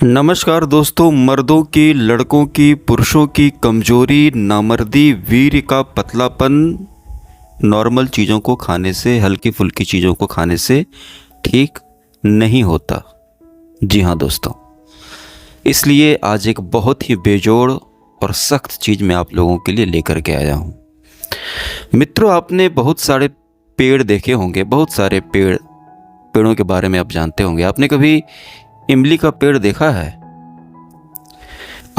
नमस्कार दोस्तों। मर्दों की, लड़कों की, पुरुषों की कमजोरी, नामर्दी, वीर का पतलापन नॉर्मल चीज़ों को खाने से, हल्की फुल्की चीज़ों को खाने से ठीक नहीं होता। जी हाँ दोस्तों, इसलिए आज एक बहुत ही बेजोड़ और सख्त चीज़ मैं आप लोगों के लिए लेकर के आया हूँ। मित्रों, आपने बहुत सारे पेड़ देखे होंगे, बहुत सारे पेड़ों के बारे में आप जानते होंगे। आपने कभी इमली का पेड़ देखा है?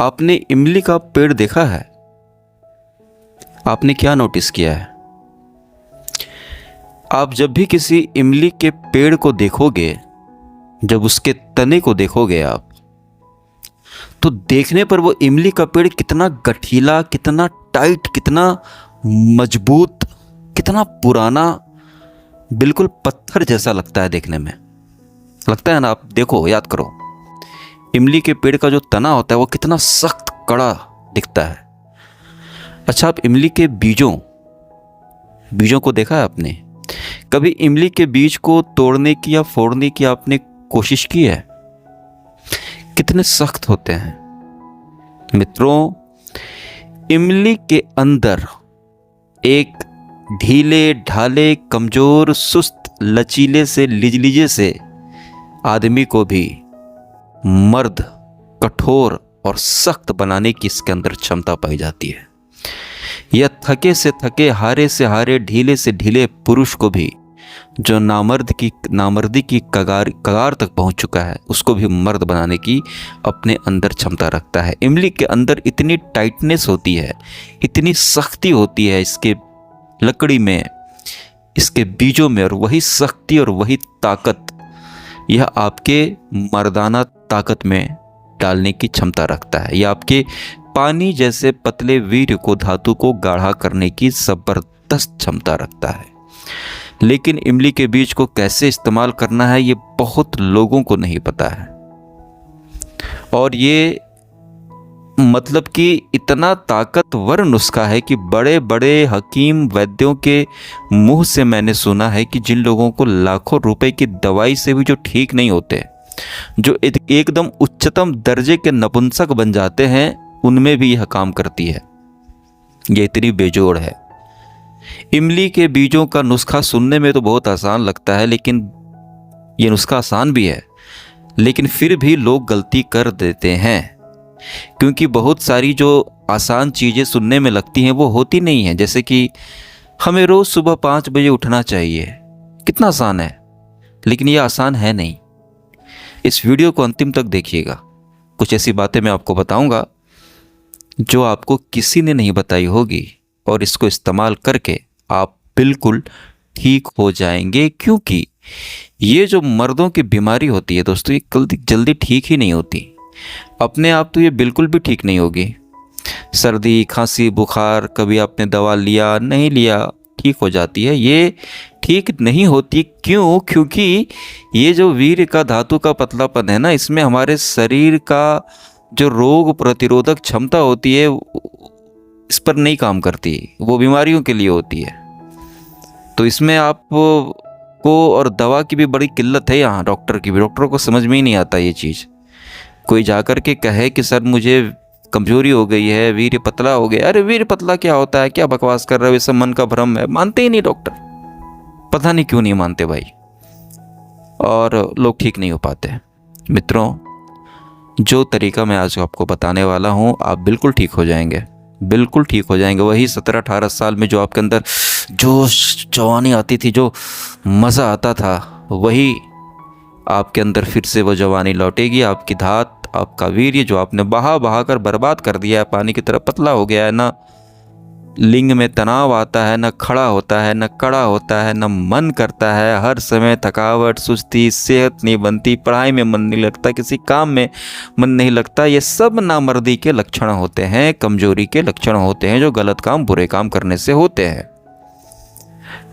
आपने इमली का पेड़ देखा है? आपने क्या नोटिस किया है? आप जब भी किसी इमली के पेड़ को देखोगे, जब उसके तने को देखोगे आप, तो देखने पर वो इमली का पेड़ कितना गठीला, कितना टाइट, कितना मजबूत, कितना पुराना, बिल्कुल पत्थर जैसा लगता है देखने में। लगता है ना? आप देखो, याद करो, इमली के पेड़ का जो तना होता है वो कितना सख्त, कड़ा दिखता है। अच्छा, आप इमली के बीजों को देखा है आपने? कभी इमली के बीज को तोड़ने की या फोड़ने की आपने कोशिश की है? कितने सख्त होते हैं। मित्रों, इमली के अंदर एक ढीले ढाले, कमजोर, सुस्त, लचीले से, लिजलीजे से आदमी को भी मर्द, कठोर और सख्त बनाने की इसके अंदर क्षमता पाई जाती है। यह थके से थके, हारे से हारे, ढीले से ढीले पुरुष को भी, जो नामर्दी की कगार तक पहुंच चुका है, उसको भी मर्द बनाने की अपने अंदर क्षमता रखता है। इमली के अंदर इतनी टाइटनेस होती है, इतनी सख्ती होती है इसके लकड़ी में, इसके बीजों में, और वही सख्ती और वही ताकत यह आपके मर्दाना ताकत में डालने की क्षमता रखता है। यह आपके पानी जैसे पतले वीर्य को, धातु को गाढ़ा करने की ज़बरदस्त क्षमता रखता है। लेकिन इमली के बीज को कैसे इस्तेमाल करना है, ये बहुत लोगों को नहीं पता है। और ये मतलब कि इतना ताकतवर नुस्खा है कि बड़े बड़े हकीम, वैद्यों के मुंह से मैंने सुना है कि जिन लोगों को लाखों रुपए की दवाई से भी जो ठीक नहीं होते, जो एकदम उच्चतम दर्जे के नपुंसक बन जाते हैं, उनमें भी यह काम करती है। यह इतनी बेजोड़ है। इमली के बीजों का नुस्खा सुनने में तो बहुत आसान लगता है, लेकिन यह नुस्खा आसान भी है, लेकिन फिर भी लोग गलती कर देते हैं। क्योंकि बहुत सारी जो आसान चीज़ें सुनने में लगती हैं वो होती नहीं हैं। जैसे कि हमें रोज़ सुबह 5 बजे उठना चाहिए, कितना आसान है, लेकिन ये आसान है नहीं। इस वीडियो को अंतिम तक देखिएगा। कुछ ऐसी बातें मैं आपको बताऊंगा जो आपको किसी ने नहीं बताई होगी, और इसको इस्तेमाल करके आप बिल्कुल ठीक हो जाएंगे। क्योंकि ये जो मर्दों की बीमारी होती है दोस्तों, ये जल्दी ठीक ही नहीं होती। अपने आप तो ये बिल्कुल भी ठीक नहीं होगी। सर्दी, खांसी, बुखार, कभी आपने दवा लिया, नहीं लिया, ठीक हो जाती है। ये ठीक नहीं होती। क्यों? क्योंकि ये जो वीर्य का, धातु का पतलापन है ना, इसमें हमारे शरीर का जो रोग प्रतिरोधक क्षमता होती है इस पर नहीं काम करती। वो बीमारियों के लिए होती है। तो इसमें आपको और दवा की भी बड़ी किल्लत है यहाँ, डॉक्टर की भी। डॉक्टरों को समझ में ही नहीं आता ये चीज़। कोई जाकर के कहे कि सर मुझे कमजोरी हो गई है, वीर्य पतला हो गया। अरे वीर्य पतला क्या होता है, क्या बकवास कर रहे हो, ये सब मन का भ्रम है। मानते ही नहीं डॉक्टर, पता नहीं क्यों नहीं मानते भाई, और लोग ठीक नहीं हो पाते। मित्रों, जो तरीका मैं आज आपको बताने वाला हूँ, आप बिल्कुल ठीक हो जाएंगे, बिल्कुल ठीक हो जाएंगे। वही 17-18 साल में जो आपके अंदर जोश, जवानी आती थी, जो मज़ा आता था, वही आपके अंदर फिर से वो जवानी लौटेगी। आपकी धात, आपका वीर्य जो आपने बहा बहा कर बर्बाद कर दिया है, पानी की तरह पतला हो गया है, ना लिंग में तनाव आता है, ना खड़ा होता है, ना कड़ा होता है, ना मन करता है, हर समय थकावट, सुस्ती, सेहत नहीं बनती, पढ़ाई में मन नहीं लगता, किसी काम में मन नहीं लगता। ये सब नामर्दी के लक्षण होते हैं, कमजोरी के लक्षण होते हैं, जो गलत काम, बुरे काम करने से होते हैं।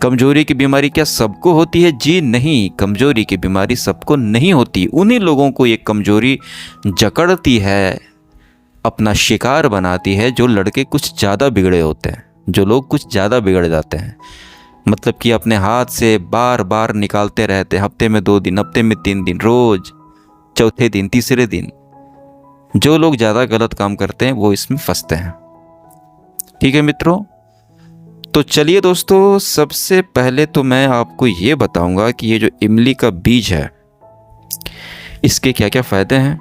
कमजोरी की बीमारी क्या सबको होती है? जी नहीं, कमजोरी की बीमारी सबको नहीं होती। उन्हीं लोगों को ये कमजोरी जकड़ती है, अपना शिकार बनाती है, जो लड़के कुछ ज़्यादा बिगड़े होते हैं, जो लोग कुछ ज़्यादा बिगड़ जाते हैं। मतलब कि अपने हाथ से बार बार निकालते रहते हैं, हफ्ते में 2 दिन, हफ्ते में 3 दिन, रोज़, चौथे दिन, तीसरे दिन, जो लोग ज़्यादा गलत काम करते हैं वो इसमें फंसते हैं। ठीक है मित्रों, तो चलिए दोस्तों, सबसे पहले तो मैं आपको ये बताऊंगा कि ये जो इमली का बीज है इसके क्या क्या फ़ायदे हैं।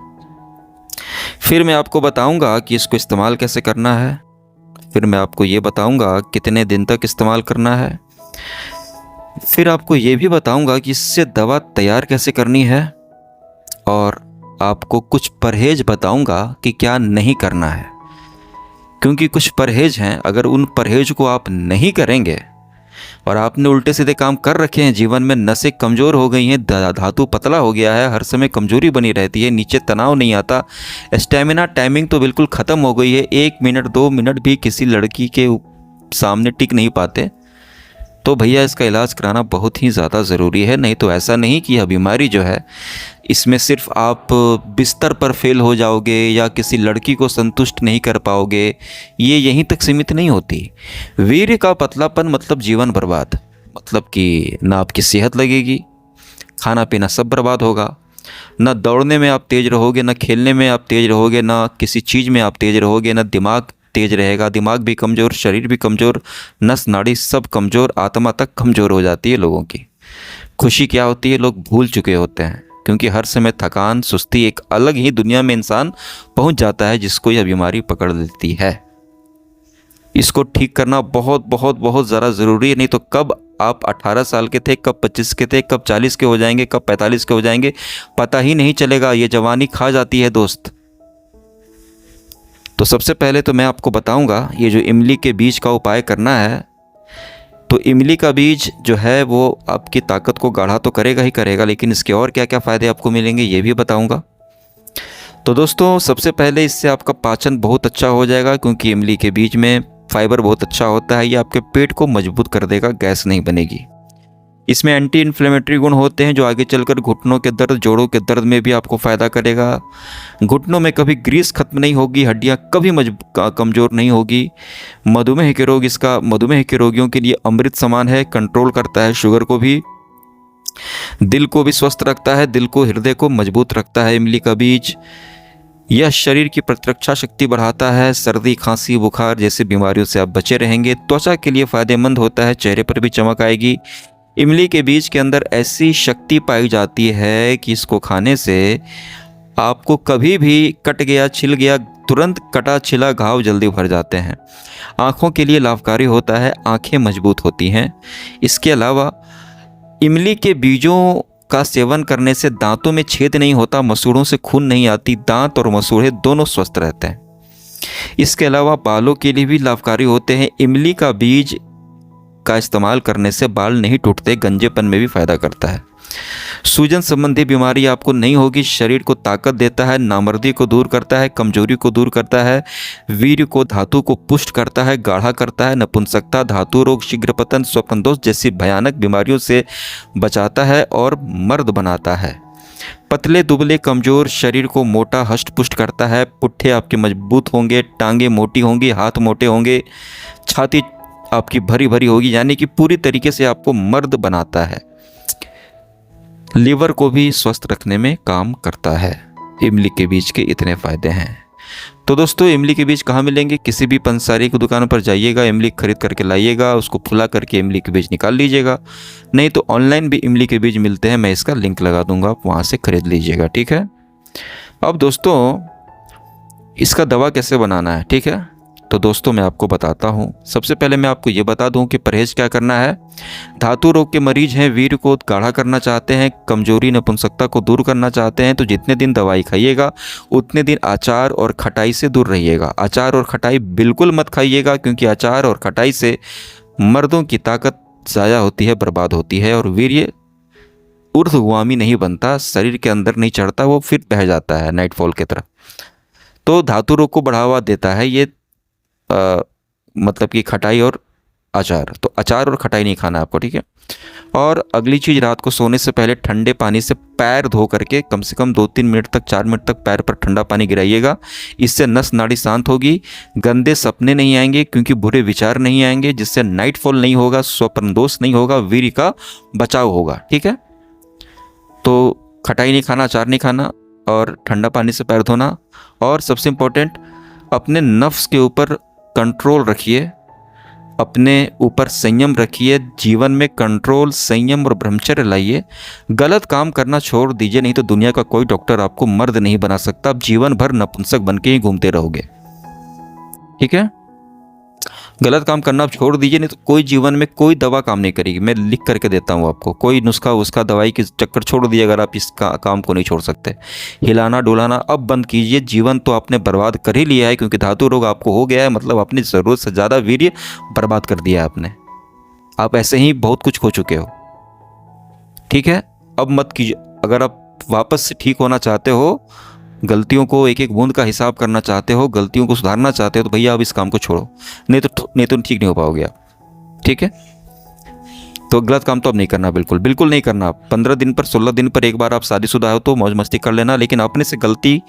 फिर मैं आपको बताऊंगा कि इसको इस्तेमाल कैसे करना है। फिर मैं आपको ये बताऊंगा कितने दिन तक इस्तेमाल करना है। फिर आपको ये भी बताऊंगा कि इससे दवा तैयार कैसे करनी है। और आपको कुछ परहेज बताऊंगा कि क्या नहीं करना है, क्योंकि कुछ परहेज हैं, अगर उन परहेज को आप नहीं करेंगे और आपने उल्टे सीधे काम कर रखे हैं, जीवन में नसें कमज़ोर हो गई हैं, धातु पतला हो गया है, हर समय कमजोरी बनी रहती है, नीचे तनाव नहीं आता, स्टेमिना टाइमिंग तो बिल्कुल ख़त्म हो गई है, 1 मिनट 2 मिनट भी किसी लड़की के सामने टिक नहीं पाते, तो भैया इसका इलाज कराना बहुत ही ज़्यादा ज़रूरी है। नहीं तो ऐसा नहीं कि यह बीमारी जो है इसमें सिर्फ आप बिस्तर पर फेल हो जाओगे या किसी लड़की को संतुष्ट नहीं कर पाओगे, ये यहीं तक सीमित नहीं होती। वीर्य का पतलापन मतलब जीवन बर्बाद, मतलब कि ना आपकी सेहत लगेगी, खाना पीना सब बर्बाद होगा, ना दौड़ने में आप तेज़ रहोगे, ना खेलने में आप तेज़ रहोगे, ना किसी चीज़ में आप तेज़ रहोगे, ना दिमाग तेज रहेगा, दिमाग भी कमज़ोर, शरीर भी कमज़ोर, नस नाड़ी सब कमज़ोर, आत्मा तक कमज़ोर हो जाती है लोगों की। खुशी क्या होती है लोग भूल चुके होते हैं, क्योंकि हर समय थकान, सुस्ती, एक अलग ही दुनिया में इंसान पहुंच जाता है जिसको यह बीमारी पकड़ लेती है। इसको ठीक करना बहुत बहुत बहुत ज़्यादा ज़रूरी है, नहीं तो कब आप 18 साल के थे, कब 25 के थे, कब 40 के हो जाएंगे, कब 45 के हो जाएंगे, पता ही नहीं चलेगा। ये जवानी खा जाती है दोस्त। तो सबसे पहले तो मैं आपको बताऊंगा ये जो इमली के बीज का उपाय करना है। तो इमली का बीज जो है वो आपकी ताकत को गाढ़ा तो करेगा ही करेगा, लेकिन इसके और क्या क्या फ़ायदे आपको मिलेंगे ये भी बताऊंगा। तो दोस्तों, सबसे पहले इससे आपका पाचन बहुत अच्छा हो जाएगा, क्योंकि इमली के बीज में फाइबर बहुत अच्छा होता है। ये आपके पेट को मजबूत कर देगा, गैस नहीं बनेगी। इसमें एंटी इन्फ्लेमेटरी गुण होते हैं जो आगे चलकर घुटनों के दर्द, जोड़ों के दर्द में भी आपको फ़ायदा करेगा। घुटनों में कभी ग्रीस खत्म नहीं होगी, हड्डियां कभी कमज़ोर नहीं होगी। मधुमेह के रोग, इसका मधुमेह के रोगियों के लिए अमृत समान है, कंट्रोल करता है शुगर को भी, दिल को भी स्वस्थ रखता है, दिल को, हृदय को मजबूत रखता है इमली का बीज। यह शरीर की प्रतिरक्षा शक्ति बढ़ाता है, सर्दी, खांसी, बुखार जैसी बीमारियों से आप बचे रहेंगे। त्वचा के लिए फ़ायदेमंद होता है, चेहरे पर भी चमक आएगी। इमली के बीज के अंदर ऐसी शक्ति पाई जाती है कि इसको खाने से आपको कभी भी कट गया, छिल गया, तुरंत कटा छिला घाव जल्दी भर जाते हैं। आँखों के लिए लाभकारी होता है, आँखें मजबूत होती हैं। इसके अलावा इमली के बीजों का सेवन करने से दांतों में छेद नहीं होता, मसूड़ों से खून नहीं आती, दांत और मसूड़े दोनों स्वस्थ रहते हैं। इसके अलावा बालों के लिए भी लाभकारी होते हैं। इमली का बीज का इस्तेमाल करने से बाल नहीं टूटते, गंजेपन में भी फ़ायदा करता है। सूजन संबंधी बीमारी आपको नहीं होगी, शरीर को ताकत देता है, नामर्दी को दूर करता है, कमजोरी को दूर करता है, वीर्य को, धातु को पुष्ट करता है, गाढ़ा करता है, नपुंसकता, धातु रोग, शीघ्र पतन, स्वप्न दोष जैसी भयानक बीमारियों से बचाता है और मर्द बनाता है। पतले दुबले कमज़ोर शरीर को मोटा हष्ट पुष्ट करता है, पुट्ठे आपके मजबूत होंगे, टांगे मोटी होंगी, हाथ मोटे होंगे, छाती आपकी भरी भरी होगी, यानी कि पूरी तरीके से आपको मर्द बनाता है। लीवर को भी स्वस्थ रखने में काम करता है। इमली के बीज के इतने फ़ायदे हैं। तो दोस्तों, इमली के बीज कहाँ मिलेंगे? किसी भी पंसारी की दुकान पर जाइएगा, इमली खरीद करके लाइएगा, उसको फुला करके इमली के बीज निकाल लीजिएगा। नहीं तो ऑनलाइन भी इमली के बीज मिलते हैं, मैं इसका लिंक लगा दूंगा, आप वहाँ से खरीद लीजिएगा। ठीक है। अब दोस्तों, इसका दवा कैसे बनाना है, ठीक है? तो दोस्तों, मैं आपको बताता हूँ। सबसे पहले मैं आपको ये बता दूँ कि परहेज़ क्या करना है। धातु रोग के मरीज हैं, वीर्य को गाढ़ा करना चाहते हैं, कमजोरी, नपुंसकता को दूर करना चाहते हैं, तो जितने दिन दवाई खाइएगा उतने दिन अचार और खटाई से दूर रहिएगा। अचार और खटाई बिल्कुल मत खाइएगा, क्योंकि अचार और खटाई से मर्दों की ताकत ज़ाया होती है, बर्बाद होती है, और वीर्य ऊर्ध्वगामी नहीं बनता, शरीर के अंदर नहीं चढ़ता, वो फिर बह जाता है नाइटफॉल की तरह। तो धातु रोग को बढ़ावा देता है ये मतलब कि खटाई और अचार। तो अचार और खटाई नहीं खाना आपको, ठीक है। और अगली चीज़, रात को सोने से पहले ठंडे पानी से पैर धो करके कम से कम 2-3 मिनट तक, 4 मिनट तक पैर पर ठंडा पानी गिराइएगा। इससे नस नाड़ी शांत होगी, गंदे सपने नहीं आएंगे, क्योंकि बुरे विचार नहीं आएंगे, जिससे नाइटफॉल नहीं होगा, स्वप्न दोष नहीं होगा, वीर्य का बचाव होगा। ठीक है। तो खटाई नहीं खाना, अचार नहीं खाना, और ठंडा पानी से पैर धोना। और सबसे इम्पोर्टेंट, अपने नफ्स के ऊपर कंट्रोल रखिए, अपने ऊपर संयम रखिए, जीवन में कंट्रोल, संयम और ब्रह्मचर्य लाइए। गलत काम करना छोड़ दीजिए, नहीं तो दुनिया का कोई डॉक्टर आपको मर्द नहीं बना सकता। आप जीवन भर नपुंसक बन के ही घूमते रहोगे। ठीक है, गलत काम करना आप छोड़ दीजिए, नहीं तो कोई जीवन में कोई दवा काम नहीं करेगी। मैं लिख करके देता हूँ आपको, कोई नुस्खा उसका दवाई के चक्कर छोड़ दिए अगर आप इस काम को नहीं छोड़ सकते। हिलाना डुलाना अब बंद कीजिए। जीवन तो आपने बर्बाद कर ही लिया है, क्योंकि धातु रोग आपको हो गया है, मतलब अपनी ज़रूरत से ज़्यादा वीर्य बर्बाद कर दिया है आपने। आप ऐसे ही बहुत कुछ खो चुके हो। ठीक है, अब मत कीजिए। अगर आप वापस से ठीक होना चाहते हो, गलतियों को एक एक बूंद का हिसाब करना चाहते हो, गलतियों को सुधारना चाहते हो, तो भैया अब इस काम को छोड़ो, नहीं तो ठीक नहीं हो पाओगे आप। ठीक है, तो गलत काम तो अब नहीं करना, बिल्कुल बिल्कुल नहीं करना। 15 दिन पर 16 दिन पर एक बार आप शादीशुदा हो तो मौज मस्ती कर लेना, लेकिन अपने से गलती,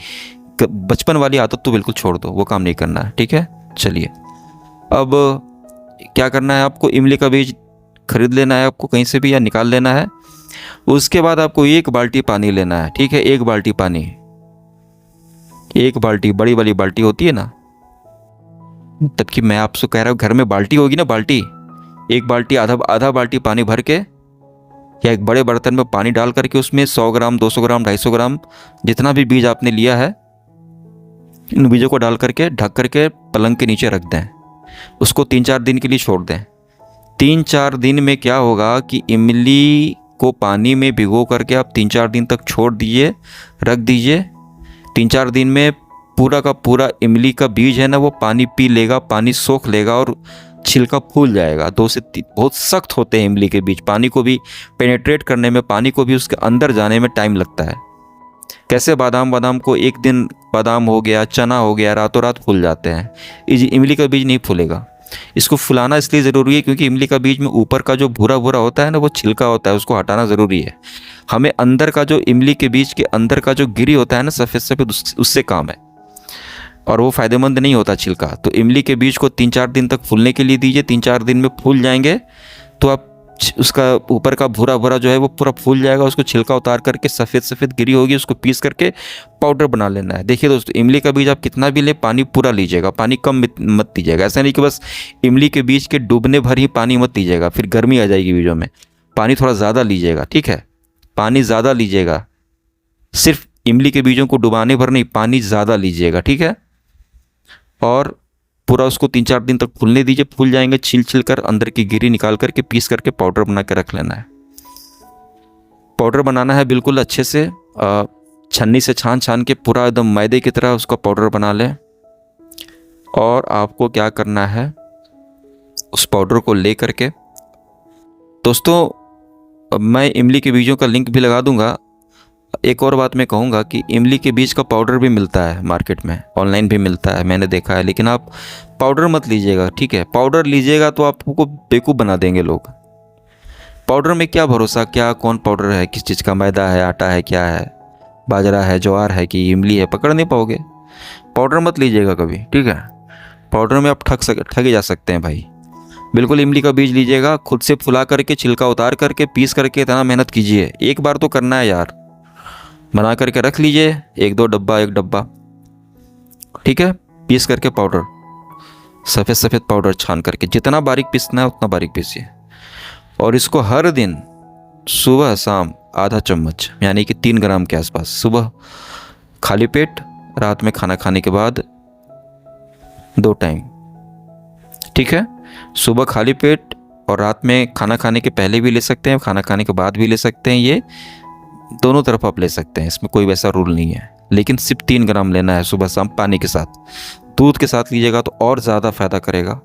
बचपन वाली आदत तो बिल्कुल छोड़ दो, वो काम नहीं करना है। ठीक है, चलिए अब क्या करना है आपको, इमली का बीज खरीद लेना है आपको कहीं से भी, या निकाल लेना है। उसके बाद आपको 1 बाल्टी पानी लेना है। ठीक है, 1 बाल्टी पानी, 1 बाल्टी, बड़ी वाली बाल्टी होती है ना, तब कि मैं आपसे कह रहा हूँ घर में बाल्टी होगी ना, बाल्टी, 1 बाल्टी, आधा बाल्टी पानी भर के, या एक बड़े बर्तन में पानी डाल करके उसमें 100 ग्राम, 200 ग्राम, 250 ग्राम, जितना भी बीज आपने लिया है, इन बीजों को डाल करके ढक करके पलंग के नीचे रख दें। उसको 3-4 दिन के लिए छोड़ दें। 3-4 दिन में क्या होगा कि इमली को पानी में भिगो करके आप 3-4 दिन तक छोड़ दीजिए, रख दीजिए। 3-4 दिन में पूरा का पूरा इमली का बीज है ना, वो पानी पी लेगा, पानी सोख लेगा और छिलका फूल जाएगा। 2 से 3, बहुत सख्त होते हैं इमली के बीज, पानी को भी पेनेट्रेट करने में, पानी को भी उसके अंदर जाने में टाइम लगता है। कैसे बादाम को एक दिन बादाम हो गया, चना हो गया, रातों रात फूल जाते हैं, इमली का बीज नहीं फूलेगा। इसको फुलाना इसलिए ज़रूरी है क्योंकि इमली का बीज में ऊपर का जो भूरा भूरा होता है ना, वो छिलका होता है, उसको हटाना ज़रूरी है। हमें अंदर का जो इमली के बीज के अंदर का जो गिरी होता है ना, सफ़ेद सफ़ेद, उससे काम है, और वो फ़ायदेमंद नहीं होता छिलका। तो इमली के बीज को 3-4 दिन तक फूलने के लिए दीजिए। 3-4 दिन में फूल जाएंगे तो आप उसका ऊपर का भूरा भूरा जो है वो पूरा फूल जाएगा। उसको छिलका उतार करके सफ़ेद सफ़ेद गिरी होगी, उसको पीस करके पाउडर बना लेना है। देखिए दोस्तों, इमली का बीज आप कितना भी लें, पानी पूरा लीजिएगा, पानी कम मत दीजिएगा। ऐसा नहीं कि बस इमली के बीज के डूबने भर ही पानी मत दीजिएगा, फिर गर्मी आ जाएगी बीजों में। पानी थोड़ा ज़्यादा लीजिएगा। ठीक है, पानी ज़्यादा लीजिएगा, सिर्फ इमली के बीजों को डुबाने भर नहीं, पानी ज़्यादा लीजिएगा। ठीक है, और पूरा उसको 3-4 दिन तक फूलने दीजिए। फूल जाएंगे, छिल कर अंदर की गिरी निकाल करके पीस करके पाउडर बना के रख लेना है। पाउडर बनाना है बिल्कुल अच्छे से, छन्नी से छान के पूरा एकदम मैदे की तरह उसका पाउडर बना लें। और आपको क्या करना है, उस पाउडर को ले करके, दोस्तों मैं इमली के बीजों का लिंक भी लगा दूंगा। एक और बात मैं कहूँगा कि इमली के बीज का पाउडर भी मिलता है मार्केट में, ऑनलाइन भी मिलता है, मैंने देखा है, लेकिन आप पाउडर मत लीजिएगा। ठीक है, पाउडर लीजिएगा तो आपको बेवकूफ़ बना देंगे लोग। पाउडर में क्या भरोसा, क्या कौन पाउडर है, किस चीज़ का, मैदा है, आटा है, क्या है, बाजरा है, ज्वार है कि इमली है, पकड़ नहीं पाओगे। पाउडर मत लीजिएगा कभी। ठीक है, पाउडर में आप ठगे जा सकते हैं भाई। बिल्कुल इमली का बीज लीजिएगा, खुद से फुला करके, छिलका उतार करके, पीस करके, इतना मेहनत कीजिए। एक बार तो करना है यार, बना करके रख लीजिए, 1-2 डब्बा, 1 डब्बा। ठीक है, पीस करके पाउडर, सफ़ेद सफ़ेद पाउडर छान करके, जितना बारीक पीसना है उतना बारीक पीसिए। और इसको हर दिन सुबह शाम आधा चम्मच, यानी कि 3 ग्राम के आसपास, सुबह खाली पेट, रात में खाना खाने के बाद 2 टाइम। ठीक है, सुबह खाली पेट और रात में खाना खाने के पहले भी ले सकते हैं, खाना खाने के बाद भी ले सकते हैं। ये दोनों तरफ आप ले सकते हैं, इसमें कोई वैसा रूल नहीं है, लेकिन सिर्फ 3 ग्राम लेना है सुबह शाम पानी के साथ। दूध के साथ लीजिएगा तो और ज़्यादा फ़ायदा करेगा।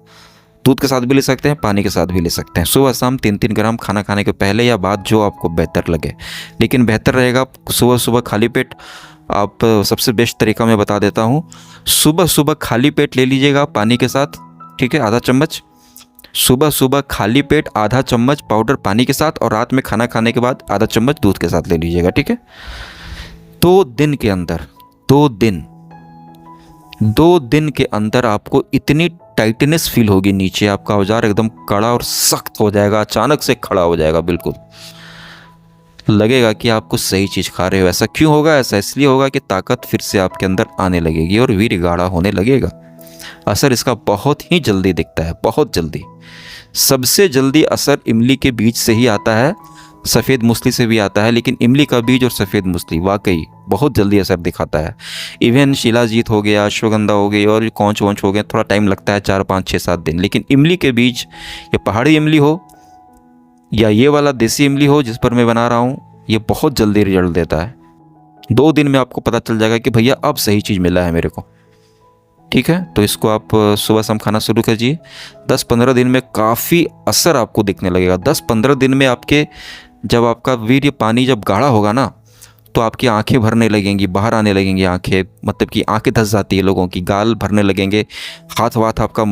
दूध के साथ भी ले सकते हैं, पानी के साथ भी ले सकते हैं। सुबह शाम 3-3 ग्राम, खाना खाने के पहले या बाद, जो आपको बेहतर लगे, लेकिन बेहतर रहेगा सुबह सुबह खाली पेट। आप सबसे बेस्ट तरीका मैं बता देता हूँ, सुबह सुबह खाली पेट ले लीजिएगा पानी के साथ। ठीक है, आधा चम्मच सुबह सुबह खाली पेट, आधा चम्मच पाउडर पानी के साथ, और रात में खाना खाने के बाद आधा चम्मच दूध के साथ ले लीजिएगा। ठीक है, 2 दिन के अंदर, 2 दिन के अंदर आपको इतनी टाइटनेस फील होगी नीचे, आपका औजार एकदम कड़ा और सख्त हो जाएगा, अचानक से खड़ा हो जाएगा बिल्कुल। लगेगा कि आप कुछ सही चीज़ खा रहे हो। ऐसा क्यों होगा? ऐसा इसलिए होगा कि ताकत फिर से आपके अंदर आने लगेगी और वीर्य गाढ़ा होने लगेगा। असर इसका बहुत ही जल्दी दिखता है, बहुत जल्दी। सबसे जल्दी असर इमली के बीज से ही आता है, सफ़ेद मूसली से भी आता है, लेकिन इमली का बीज और सफ़ेद मूसली वाकई बहुत जल्दी असर दिखाता है। इवन शिलाजीत हो गया, अश्वगंधा हो गई और कौंच वौंच हो गया, थोड़ा टाइम लगता है, 4 5 6 7 दिन। लेकिन इमली के बीज, ये पहाड़ी इमली हो या ये वाला देसी इमली हो जिस पर मैं बना रहा हूँ, ये बहुत जल्दी रिजल्ट देता है। 2 दिन में आपको पता चल जाएगा कि भैया अब सही चीज़ मिला है मेरे को। ठीक है, तो इसको आप सुबह शाम खाना शुरू कीजिए। 10-15 दिन में काफ़ी असर आपको दिखने लगेगा। 10-15 दिन में आपके, जब आपका वीर्य पानी जब गाढ़ा होगा ना, तो आपकी आंखें भरने लगेंगी, बाहर आने लगेंगी आंखें, मतलब कि आंखें धंस जाती है लोगों की, गाल भरने लगेंगे, हाथ वाथ आपका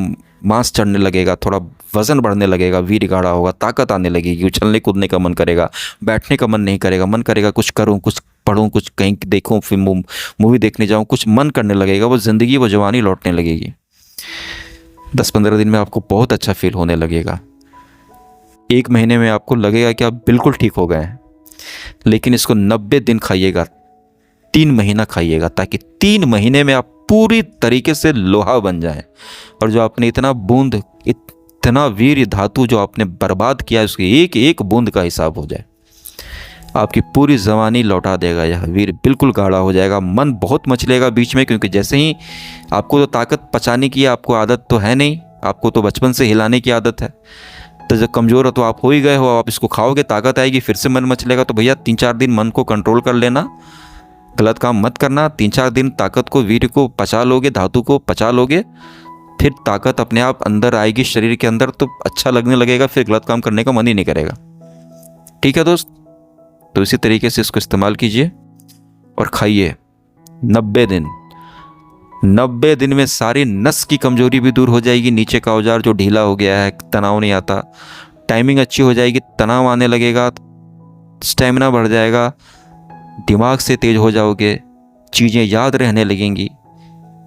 मांस चढ़ने लगेगा, थोड़ा वज़न बढ़ने लगेगा, वीर्य गाढ़ा होगा, ताकत आने लगेगी, उछलने कूदने का मन करेगा, बैठने का मन नहीं करेगा, मन करेगा कुछ करूं, कुछ पढ़ूं, कुछ कहीं देखूं, फिल्म मूवी देखने जाऊं, कुछ मन करने लगेगा, वो ज़िंदगी, वो जवानी लौटने लगेगी। 10-15 दिन में आपको बहुत अच्छा फील होने लगेगा। 1 महीने में आपको लगेगा कि आप बिल्कुल ठीक हो गए हैं। लेकिन इसको 90 दिन खाइएगा, 3 महीना खाइएगा, ताकि 3 महीने में आप पूरी तरीके से लोहा बन जाएं। और जो आपने इतना बूंद, इतना वीर्य धातु जो आपने बर्बाद किया है, उसकी एक एक बूंद का हिसाब हो जाए। आपकी पूरी जवानी लौटा देगा यह वीर, बिल्कुल गाढ़ा हो जाएगा। मन बहुत मचलेगा बीच में, क्योंकि जैसे ही आपको तो ताकत पचाने की आपको आदत तो है नहीं, आपको तो बचपन से हिलाने की आदत है। तो जब कमज़ोर हो तो आप हो ही गए हो, आप इसको खाओगे, ताकत आएगी, फिर से मन मचलेगा। तो भैया 3-4 दिन मन को कंट्रोल कर लेना, गलत काम मत करना। 3-4 दिन ताकत को, वीर्य को पचा लोगे, धातु को पचा लोगे, फिर ताकत अपने आप अंदर आएगी शरीर के अंदर, तो अच्छा लगने लगेगा, फिर गलत काम करने का मन ही नहीं करेगा। ठीक है दोस्त, तो इसी तरीके से इसको इस्तेमाल कीजिए और खाइए। 90 दिन में सारी नस की कमजोरी भी दूर हो जाएगी, नीचे का औजार जो ढीला हो गया है, तनाव नहीं आता, टाइमिंग अच्छी हो जाएगी, तनाव आने लगेगा, स्टेमिना बढ़ जाएगा, दिमाग से तेज हो जाओगे, चीज़ें याद रहने लगेंगी,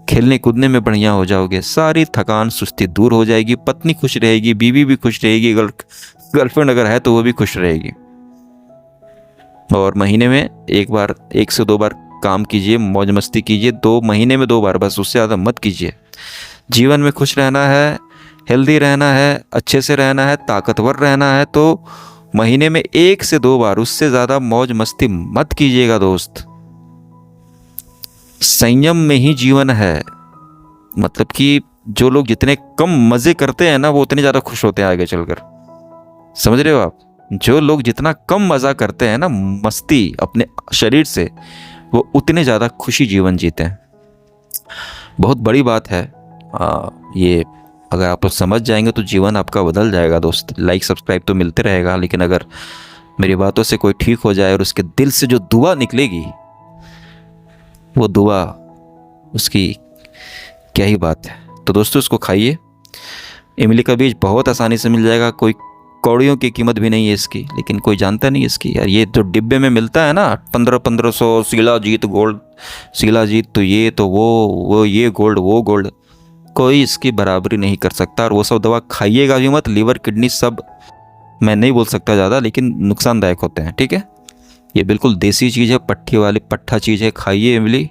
खेलने कूदने में बढ़िया हो जाओगे, सारी थकान सुस्ती दूर हो जाएगी, पत्नी खुश रहेगी, बीवी भी खुश रहेगी, गर्लफ्रेंड अगर है तो वो भी खुश रहेगी। और महीने में 1 से 2 बार काम कीजिए, मौज मस्ती कीजिए, 2 महीने में 2 बार बस, उससे ज़्यादा मत कीजिए। जीवन में खुश रहना है, हेल्दी रहना है, अच्छे से रहना है, ताकतवर रहना है, तो महीने में 1 से 2 बार, उससे ज़्यादा मौज मस्ती मत कीजिएगा दोस्त। संयम में ही जीवन है। मतलब कि जो लोग जितने कम मज़े करते हैं ना, वो उतने ज़्यादा खुश होते हैं आगे चलकर। समझ रहे हो आप? जो लोग जितना कम मज़ा करते हैं ना, मस्ती अपने शरीर से, वो उतने ज़्यादा खुशी जीवन जीते हैं। बहुत बड़ी बात है ये। अगर आप समझ जाएंगे तो जीवन आपका बदल जाएगा दोस्त। लाइक सब्सक्राइब तो मिलते रहेगा, लेकिन अगर मेरी बातों से कोई ठीक हो जाए और उसके दिल से जो दुआ निकलेगी, वो दुआ, उसकी क्या ही बात है। तो दोस्तों इसको खाइए। इमली का बीज बहुत आसानी से मिल जाएगा, कोई कौड़ियों की कीमत भी नहीं है इसकी, लेकिन कोई जानता नहीं इसकी। यार ये जो डिब्बे में मिलता है ना, 1500 शिलाजीत गोल्ड, शिलाजीत तो ये तो वो ये गोल्ड, वो गोल्ड, कोई इसकी बराबरी नहीं कर सकता। और वो सब दवा खाइएगा भी मत, लीवर किडनी सब मैं नहीं बोल सकता ज़्यादा, लेकिन नुकसानदायक होते हैं। ठीक है, ये बिल्कुल देसी चीज़ है, पट्टी वाली पट्ठा चीज़ है। खाइए इमली।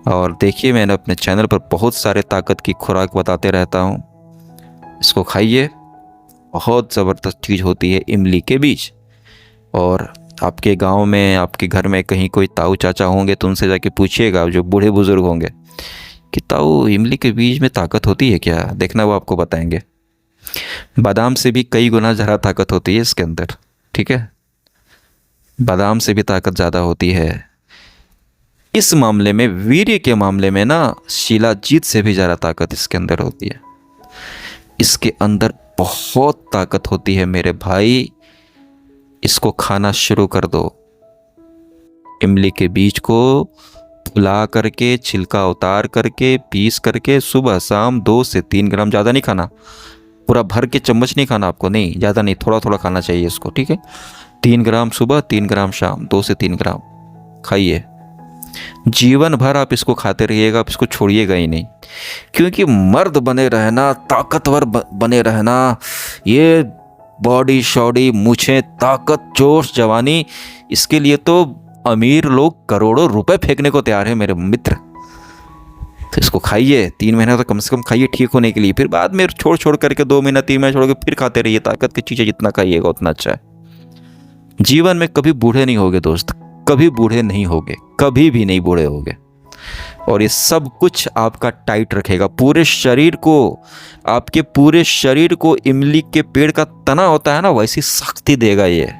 और देखिए, मैंने अपने चैनल पर बहुत सारे ताकत की खुराक बताते रहता हूँ, इसको खाइए। बहुत ज़बरदस्त चीज़ होती है इमली के बीज। और आपके गांव में, आपके घर में कहीं कोई ताऊ चाचा होंगे तो उनसे जाके पूछिएगा, जो बूढ़े बुजुर्ग होंगे, कि ताऊ इमली के बीज में ताकत होती है क्या? देखना वो आपको बताएंगे। बादाम से भी कई गुना ज़्यादा ताकत होती है इसके अंदर। ठीक है, बादाम से भी ताकत ज़्यादा होती है। इस मामले में, वीर्य के मामले में ना, शिलाजीत से भी ज़्यादा ताकत इसके अंदर होती है। इसके अंदर बहुत ताकत होती है मेरे भाई। इसको खाना शुरू कर दो। इमली के बीज को फुला करके, छिलका उतार करके, पीस करके सुबह शाम 2 से 3 ग्राम, ज़्यादा नहीं खाना, पूरा भर के चम्मच नहीं खाना आपको, नहीं ज़्यादा नहीं, थोड़ा थोड़ा खाना चाहिए इसको। ठीक है, 3 ग्राम सुबह, 3 ग्राम शाम, 2 से 3 ग्राम खाइए। जीवन भर आप इसको खाते रहिएगा, आप इसको छोड़िएगा ही नहीं। क्योंकि मर्द बने रहना, ताकतवर बने रहना, ये बॉडी शॉडी, मूछें, ताकत, जोश, जवानी, इसके लिए तो अमीर लोग करोड़ों रुपए फेंकने को तैयार है मेरे मित्र। तो इसको खाइए, 3 महीना तो कम से कम खाइए ठीक होने के लिए, फिर बाद में छोड़ छोड़ करके 2 महीना 3 महीना छोड़ के फिर खाते रहिए। ताकत की चीज़ें जितना खाइएगा उतना अच्छा है। जीवन में कभी बूढ़े नहीं होगे दोस्त, कभी बूढ़े नहीं होगे, कभी भी नहीं बूढ़े होगे। और ये सब कुछ आपका टाइट रखेगा पूरे शरीर को, आपके पूरे शरीर को इमली के पेड़ का तना होता है ना, वैसी शक्ति देगा ये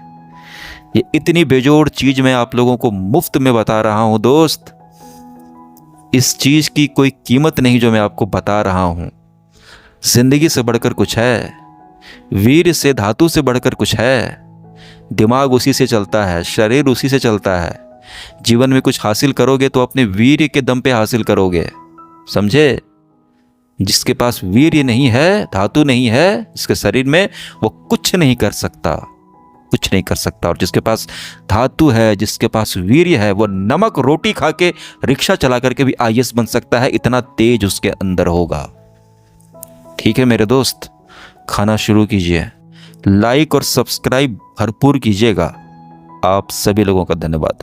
इतनी बेजोड़ चीज मैं आप लोगों को मुफ्त में बता रहा हूं दोस्त। इस चीज की कोई कीमत नहीं जो मैं आपको बता रहा हूं। जिंदगी से बढ़कर कुछ है, वीर से, धातु से बढ़कर कुछ है। दिमाग उसी से चलता है, शरीर उसी से चलता है। जीवन में कुछ हासिल करोगे तो अपने वीर्य के दम पे हासिल करोगे, समझे। जिसके पास वीर्य नहीं है, धातु नहीं है जिसके शरीर में, वो कुछ नहीं कर सकता, कुछ नहीं कर सकता। और जिसके पास धातु है, जिसके पास वीर्य है, वो नमक रोटी खा के, रिक्शा चला करके भी IAS बन सकता है, इतना तेज उसके अंदर होगा। ठीक है मेरे दोस्त, खाना शुरू कीजिए। लाइक और सब्सक्राइब भरपूर कीजिएगा। आप सभी लोगों का धन्यवाद।